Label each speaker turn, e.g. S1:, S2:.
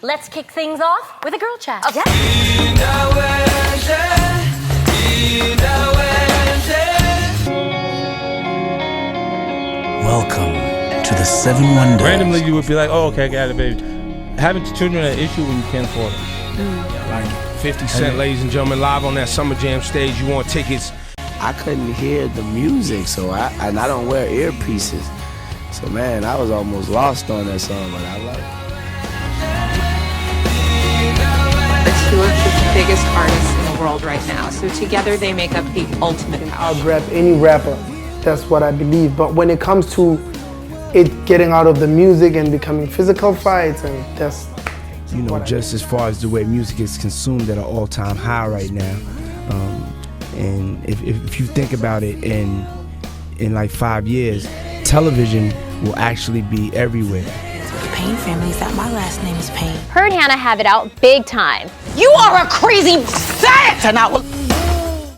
S1: Let's kick things off with a girl chat.
S2: Okay.
S3: Welcome to the 7 Wonders.
S4: Randomly, you would be like, "Oh, okay, I got it, baby." Having children is an issue when you can't afford it.
S5: Like 50 Cent, ladies and gentlemen, live on that Summer Jam stage. You want tickets?
S6: I couldn't hear the music, so I don't wear earpieces. So man, I was almost lost on that song, but I love it.
S7: Two of the biggest artists in the world right now. So together they make up the ultimate power.
S8: I'll grab any rapper. That's what I believe. But when it comes to it getting out of the music and becoming physical fights, and that's
S5: just as far as the way music is consumed at an all-time high right now. And if you think about it, in like 5 years, television will actually be everywhere.
S2: The Payne family is that my last name is Payne.
S1: Her and Hannah have it out big time.
S2: You are a crazy fat! And I will.